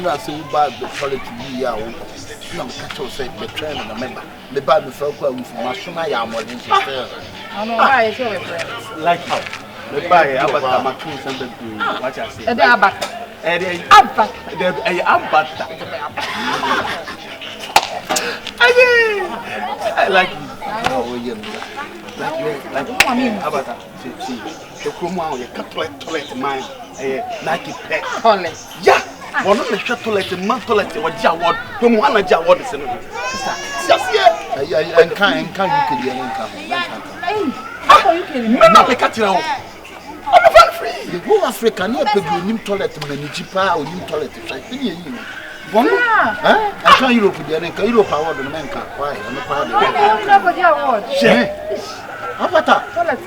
I say bad the toilet to be ya. No catch us say the train and member. The bad the folk with Mashuna Yam or in sister. I know why it's your friend. Like how? The buy about my tools and the what I say. The abat. Abat. The abat. I like you. Oh, yeah. Like abat. See, the Kuma, your toilet mine. Like it pet. Yeah. One of the toilet, man toilet, what Jawad, whom one of Jawad is in it. And can you get your income? How you can not make it out. I'm free. The whole African, you have new toilet to manage or new toilet to try. One, I can't Europe with the Europe award and men can't quiet. I'm proud of how about that? Toilet.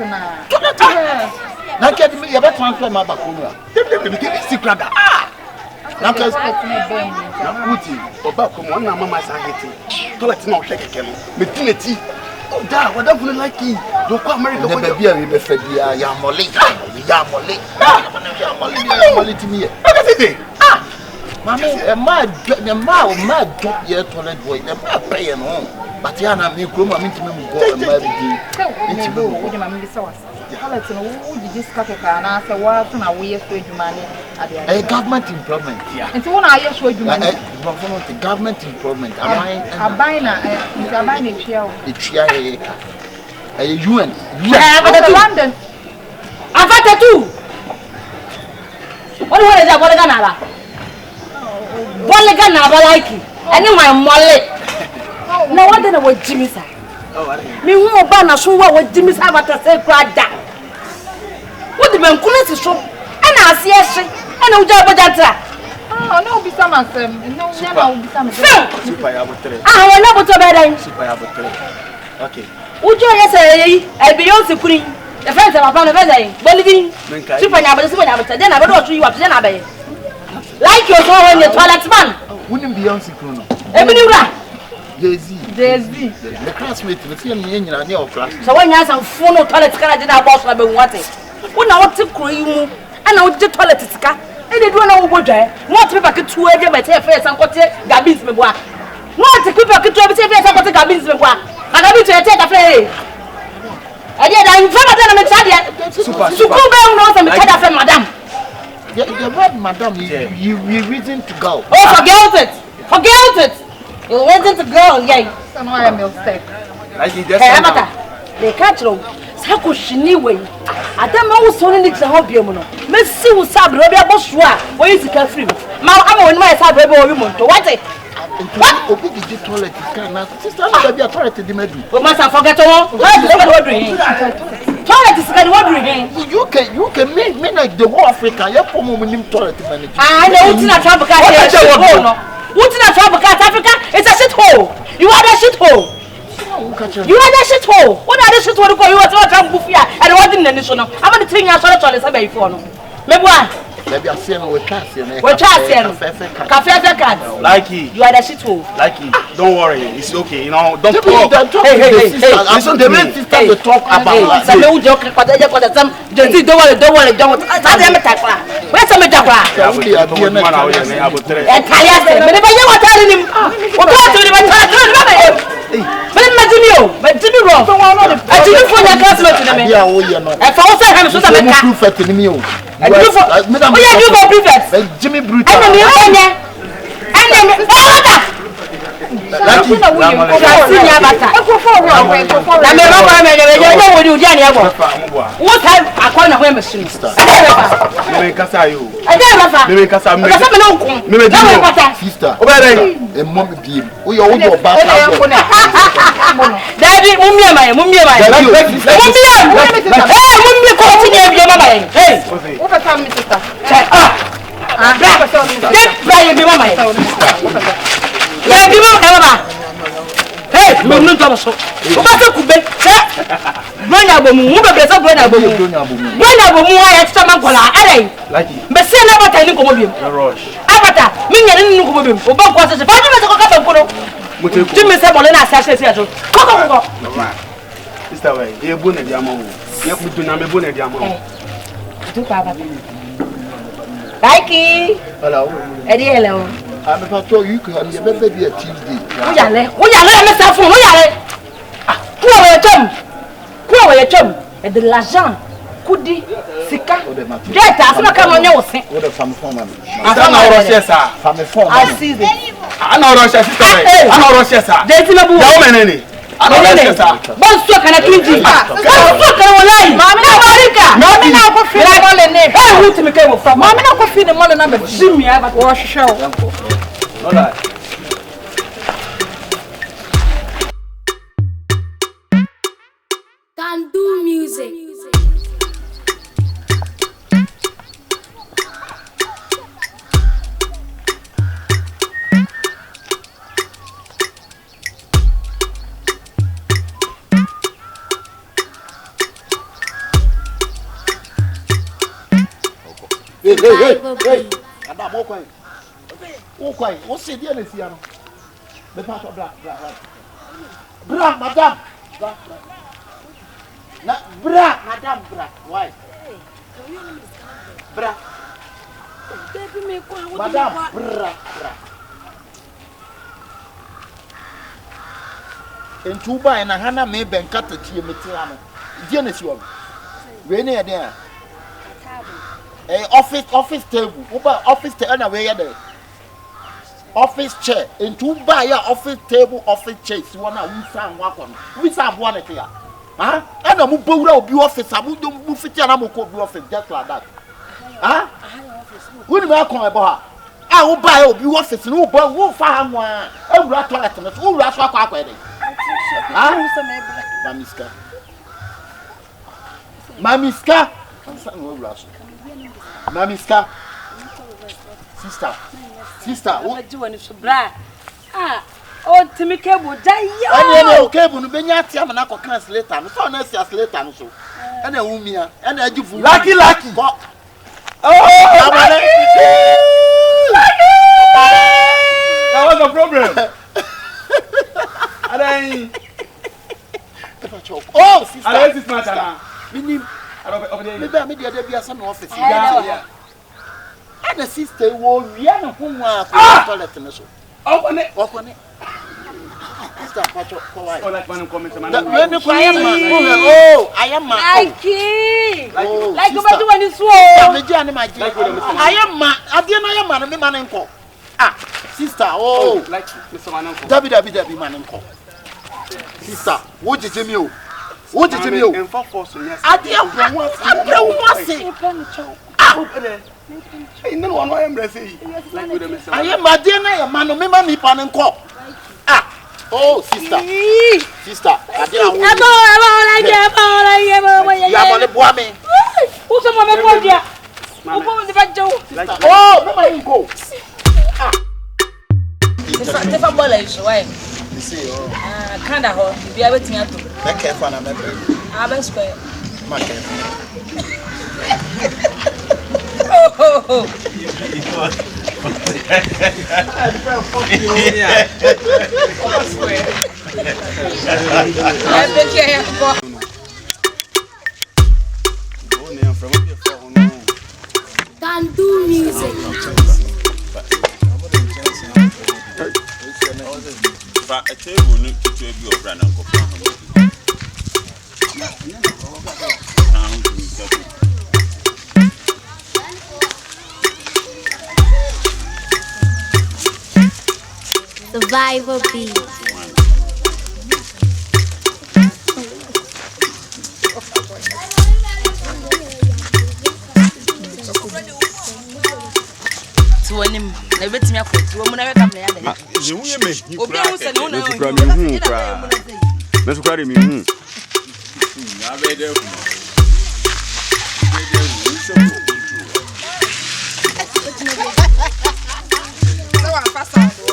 Now get me a better one for my back. They became a secret. Now, because one mamma said, toilet not take a candle. Metinity. Oh, that whatever like you. Don't come America. Never be a fed. Yamoli to me. Mammy, a mad drop your toilet boy. They're not paying home. But Yana, me come into me go and a government improvement. Yeah. And so when I show you money, government improvement. I'm buying a chair. A UN. London. I've got two. What is that? What is that? What is that? Likeee. I know my molly. No, what did I want Jimmy say? Me who ban a show what Jimmy's have at a sacred that. What the man couldn't show? And I see a shit and no job at that. Oh, no, be some of them. No, never be some of them. I will never to bed. Okay. Would you say I be also putting the friends of my family? Believing Super Nabas, then I will not you up to Nabe. Like your soul in the toilet man. Wouldn't be on Sikuna. The classmate with him in your class. So when you have some phone or toilet, I did not boss like wanting. When I want to cream and I want the toilet to cut. And they don't know what they want to back to a game at face and what Gabins me what. Not to keep a good job, say, I got the Gabins me what. And I need to take a play. I did, I'm from Madame Super Bell knows and the Madame. The word Madame, you reason to go. Oh, forget it. You reason to go, yeah. So no, I am mistake. They catch you. Sako shiniwe. Adama wo so ne nix ho bia mu no. Mesi wo sabre obi abosua. Wo yi sika free. Ma ama woni ma sabre obi obi monto. What it? Obi di toilet kan na. Sister no be a toilet di medu. We must forget one. What do you? Toilet is going what do you? You can make me like the whole Africa. You put me in toilet manage. Ah, no, it's not Africa. What's in Africa? It's a shit hole. You are the shit hole. You are the shit hole. What are the shit hole? You are the buffia and what in the nation. I'm going to think I saw it on the subway phone. Maybe I'm saying we're casting. Cafe cards. Likeee. You are the shit hole. Likeee. Don't worry. It's okay. You know, don't talk. Hey. Listen, the main sister to talk about. Some new joke, but they got some. Don't worry. I am a takra. Where's some takra? And Kayas, but you were telling him. What do you want to but Jimmy wrong. I didn't find a classmate to me. And for us, I have so many prefect in me. And you go prefect. Jimmy Brutal. Hey, no, so. What a good Branabomu, I have some Likeee. But say never tell you come rush. Abata, me and you go. About what is a Jimmy said, Molina says, this way, you're born at Yamo. You have to number born at Yamo. Likeee. Hello. Eddie, hello. I'm about to you can never be a Tuesday. We are Mr. Phone, we are. Who are your chum? And the Lajan, Kudi, Sika. Get us, not come on your thing. What a fun for me. I don't know Rochester. From the phone. I see this. I know Rochester. I know Rochester. There's no woman. I know Rochester. One stroke and a clean tea. One stroke and a line. Mamma, Mamma, now go feel like all the name. I want to make a from Mamma, now go feel the mother number. See me, I have a wash show. All right. Can do music. Hey. Madam, okay. What's the deal with you? The part of bra, madam. Bra, madam, bra. Why? Bra. Madam, bra. In Tuba and a Hana may be cut to you, Mitlano. Genesis, you are there. Office table, office table, and away there. Office chair, in two buy office table, office chairs. You want to sound walk on. We have one here. Huh? And I'm going to be office. I won't move it. I'm going to be office just like that. Huh? When you come about, I will buy a new office. No, but we'll find one. I will wrap toilet. Who wraps what I wedding? Mamiska. Mamiska. Sister, what do you so bra? Oh, Timmy Cable, die. I cable, Benyati, I'm not going to translate. So, next year's later, so. And a Umia, and a Jufu. Lucky. Oh, that was a problem. Oh, sister. I don't see matter. Maybe there be some office. And the sister will be a toilet in the show. Open it. Sister, like one comment. Oh, I am Likeee. Like sister. about when you swore. I am man. Sister, oh, like Mr. Mananko. Debbie Mananko. Sister, what did you mean? What did you mean? And for force, yes. I no one I am blessing. I am my dear man, me Pananko. Oh, sister, I didn't want to who's a woman? go. Different boys, right? You see, kind of, be everything I do. I can't find a member. I best square. Oh, Can do music. A table need to be your brand and Survivor beat. to him, I bet me a foot, woman, I come there. you Obi who said no, no, Let's carry me. So I'm fast.